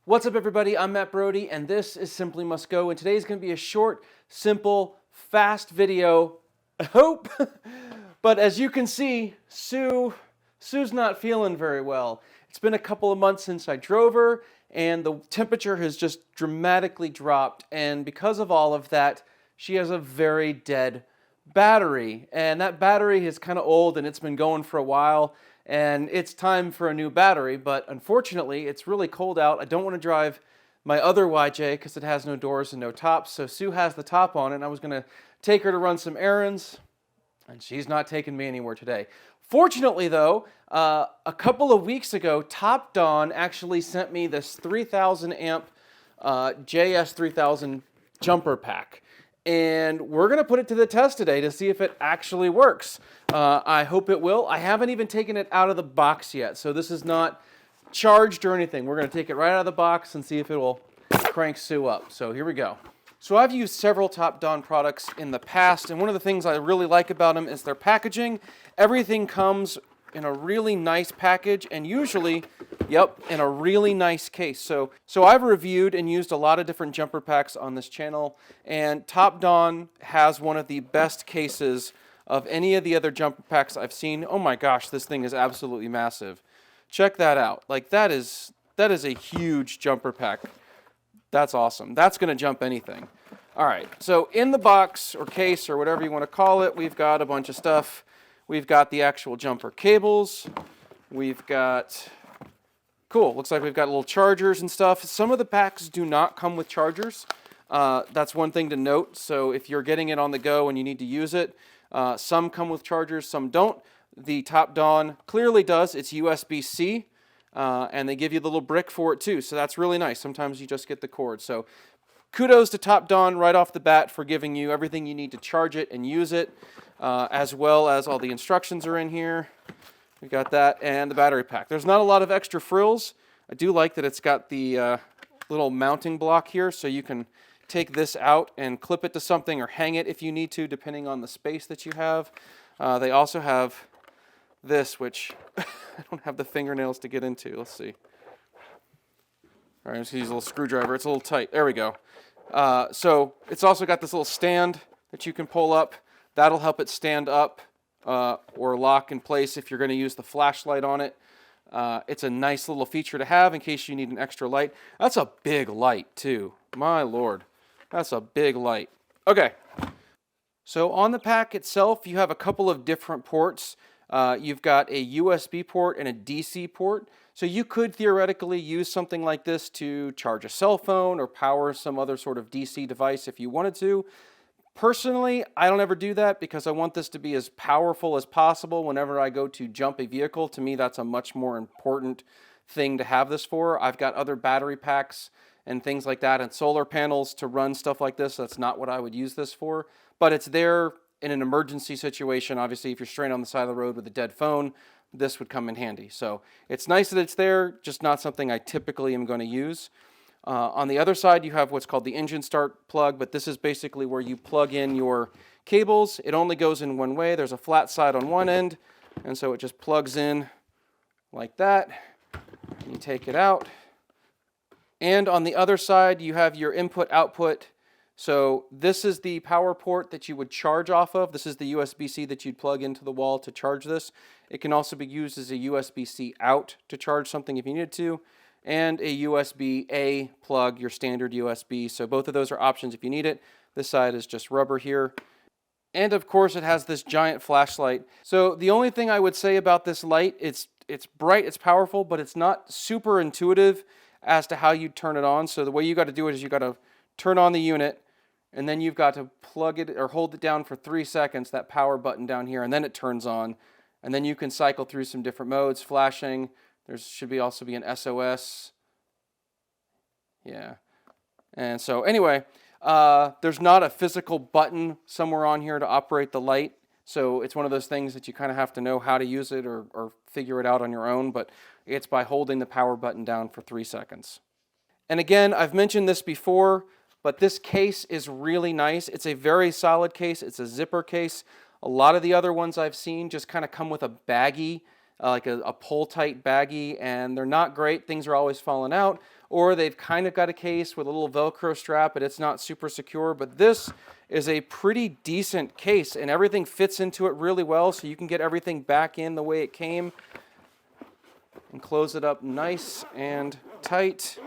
What's up, everybody? I'm Matt Brody, and this is Simply Must Go, and today's going to be a short, simple, fast video, I hope. But as you can see, Sue's not feeling very well. It's been a couple of months since I drove her, and the temperature has just dramatically dropped, and because of all of that, she has a very dead battery, and that battery is kind of old, and it's been going for a while, and it's time for a new battery. But unfortunately, it's really cold out. I don't want to drive my other YJ because it has no doors and no tops, so Sue has the top on it, and I was going to take her to run some errands, and she's not taking me anywhere today. Fortunately, though, a couple of weeks ago, TopDon actually sent me this 3000 amp JS3000 jumper pack. And we're going to put it to the test today to see if it actually works. I hope it will. I haven't even taken it out of the box yet, so this is not charged or anything. We're going to take it right out of the box and see if it will crank Sue up. So here we go. So I've used several TopDon products in the past, and one of the things I really like about them is their packaging. Everything comes in a really nice package, and usually, in a really nice case. So I've reviewed and used a lot of different jumper packs on this channel, and TopDon has one of the best cases of any of the other jumper packs I've seen. Oh my gosh, this thing is absolutely massive. Check that out. Like, that is a huge jumper pack. That's awesome. That's going to jump anything. All right, so in the box or case or whatever you want to call it, we've got a bunch of stuff. We've got the actual jumper cables. We've got, cool, looks like we've got little chargers and stuff. Some of the packs do not come with chargers. That's one thing to note. So if you're getting it on the go and you need to use it, some come with chargers, some don't. The TopDon clearly does. It's USB-C, and they give you the little brick for it too. So that's really nice. Sometimes you just get the cord. So kudos to TopDon right off the bat for giving you everything you need to charge it and use it, as well as all the instructions are in here. We got that and the battery pack. There's not a lot of extra frills. I do like that it's got the little mounting block here, so you can take this out and clip it to something or hang it if you need to, depending on the space that you have. They also have this, which I don't have the fingernails to get into. Let's see. All right, let's use a little screwdriver. It's a little tight. There we go. So it's also got this little stand that you can pull up. That'll help it stand up or lock in place if you're going to use the flashlight on it. It's a nice little feature to have in case you need an extra light. That's a big light too. My Lord, that's a big light. Okay, so on the pack itself, you have a couple of different ports. You've got a USB port and a DC port. So you could theoretically use something like this to charge a cell phone or power some other sort of DC device if you wanted to. Personally, I don't ever do that because I want this to be as powerful as possible whenever I go to jump a vehicle. To me, that's a much more important thing to have this for. I've got other battery packs and things like that and solar panels to run stuff like this. That's not what I would use this for, but it's there in an emergency situation. Obviously, if you're stranded on the side of the road with a dead phone, this would come in handy. So it's nice that it's there, just not something I typically am going to use. On the other side, you have what's called the engine start plug, but this is basically where you plug in your cables. It only goes in one way. There's a flat side on one end, and so it just plugs in like that. You take it out. And on the other side, you have your input-output. So this is the power port that you would charge off of. This is the USB-C that you'd plug into the wall to charge this. It can also be used as a USB-C out to charge something if you needed to, and a USB-A plug, your standard USB. So both of those are options if you need it. This side is just rubber here. And of course it has this giant flashlight. So the only thing I would say about this light, it's bright, it's powerful, but it's not super intuitive as to how you turn it on. So the way you got to do it is you got to turn on the unit, and then you've got to plug it or hold it down for 3 seconds, that power button down here, and then it turns on. And then you can cycle through some different modes, flashing. There should also be an SOS. Yeah. And so anyway, there's not a physical button somewhere on here to operate the light. So it's one of those things that you kind of have to know how to use it or figure it out on your own. But it's by holding the power button down for 3 seconds. And again, I've mentioned this before, but this case is really nice. It's a very solid case. It's a zipper case. A lot of the other ones I've seen just kind of come with a baggie, like a pull-tight baggie, and they're not great. Things are always falling out. or they've kind of got a case with a little Velcro strap, but it's not super secure. But this is a pretty decent case, and everything fits into it really well, so you can get everything back in the way it came and close it up nice and tight.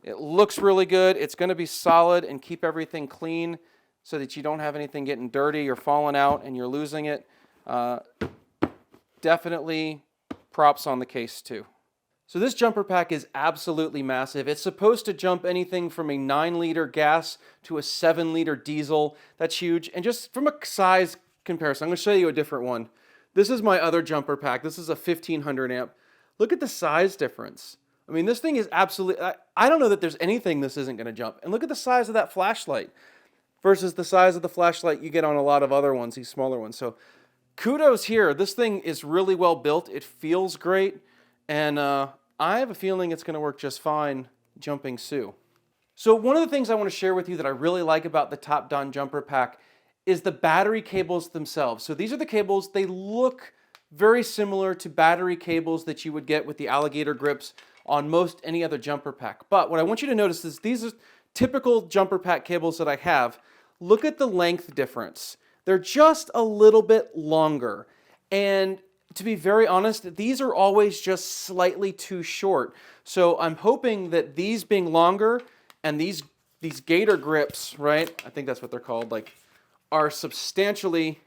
It looks really good. It's going to be solid and keep everything clean so that you don't have anything getting dirty or falling out and you're losing it. Definitely props on the case too. So this jumper pack is absolutely massive. It's supposed to jump anything from a 9-liter gas to a 7-liter diesel. That's huge. And just from a size comparison, I'm going to show you a different one. This is my other jumper pack. This is a 1500 amp. Look at the size difference. I mean, this thing is absolutely, I don't know that there's anything this isn't going to jump. And look at the size of that flashlight versus the size of the flashlight you get on a lot of other ones, these smaller ones. So kudos here. This thing is really well built. It feels great. And I have a feeling it's going to work just fine jumping Sioux. So one of the things I want to share with you that I really like about the TopDon jumper pack is the battery cables themselves. So these are the cables. They look very similar to battery cables that you would get with the alligator grips on most any other jumper pack. But what I want you to notice is these are typical jumper pack cables that I have. Look at the length difference. They're just a little bit longer. And to be very honest, these are always just slightly too short. So I'm hoping that these being longer and these gator grips, right? I think that's what they're called, like, are substantially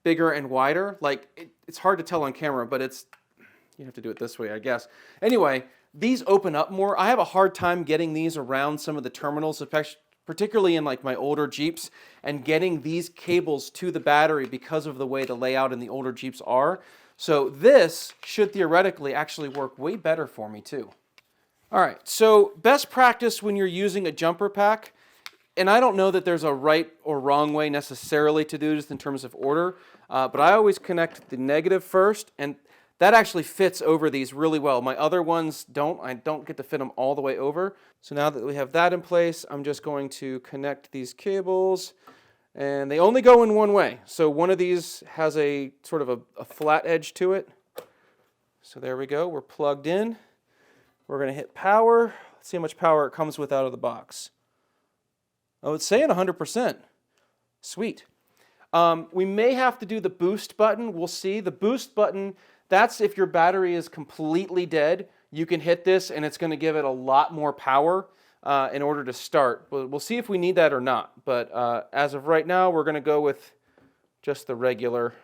bigger and wider. Like, it's hard to tell on camera, but you have to do it this way, I guess. Anyway, these open up more. I have a hard time getting these around some of the terminals, particularly in like my older Jeeps, and getting these cables to the battery because of the way the layout in the older Jeeps are. So this should theoretically actually work way better for me too. All right, so best practice when you're using a jumper pack, and I don't know that there's a right or wrong way necessarily to do this in terms of order, but I always connect the negative first, and that actually fits over these really well. My other ones don't. I don't get to fit them all the way over. So now that we have that in place, I'm just going to connect these cables. And they only go in one way. So one of these has a sort of a flat edge to it. So there we go. We're plugged in. We're going to hit power. Let's see how much power it comes with out of the box. Oh, it's saying 100%. Sweet. We may have to do the boost button. We'll see. The boost button, that's if your battery is completely dead. You can hit this and it's going to give it a lot more power in order to start. We'll see if we need that or not. But as of right now, we're going to go with just the regular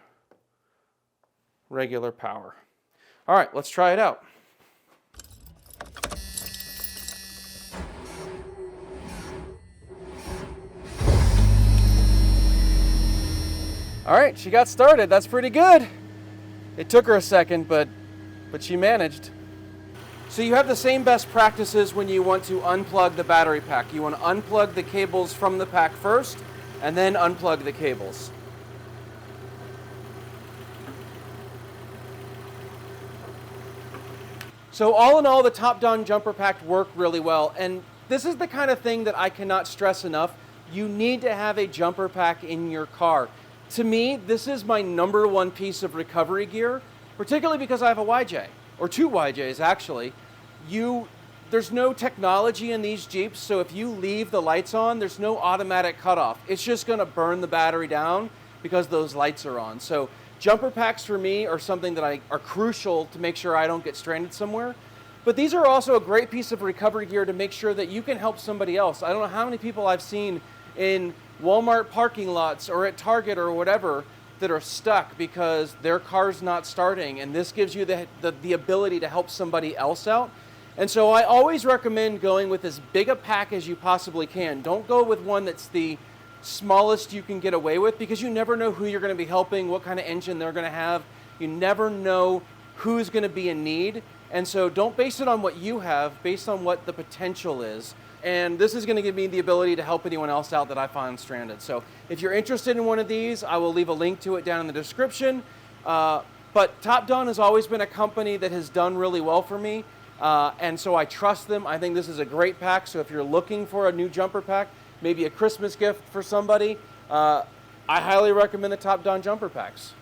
power. All right, let's try it out. All right, she got started. That's pretty good. It took her a second, but she managed. So you have the same best practices when you want to unplug the battery pack. You want to unplug the cables from the pack first, and then unplug the cables. So all in all, the TopDon jumper pack worked really well, and this is the kind of thing that I cannot stress enough. You need to have a jumper pack in your car. To me, this is my #1 piece of recovery gear, particularly because I have a YJ. Or 2 YJs actually. There's no technology in these Jeeps, so if you leave the lights on, there's no automatic cutoff. It's just gonna burn the battery down because those lights are on. So jumper packs for me are something that are crucial to make sure I don't get stranded somewhere. But these are also a great piece of recovery gear to make sure that you can help somebody else. I don't know how many people I've seen in Walmart parking lots or at Target or whatever that are stuck because their car's not starting, and this gives you the ability to help somebody else out. And so I always recommend going with as big a pack as you possibly can. Don't go with one that's the smallest you can get away with, because you never know who you're going to be helping, what kind of engine they're going to have. You never know who's going to be in need. And so don't base it on what you have, based on what the potential is. And this is going to give me the ability to help anyone else out that I find stranded. So if you're interested in one of these, I will leave a link to it down in the description. But TopDon has always been a company that has done really well for me. And so I trust them. I think this is a great pack. So if you're looking for a new jumper pack, maybe a Christmas gift for somebody, I highly recommend the TopDon jumper packs.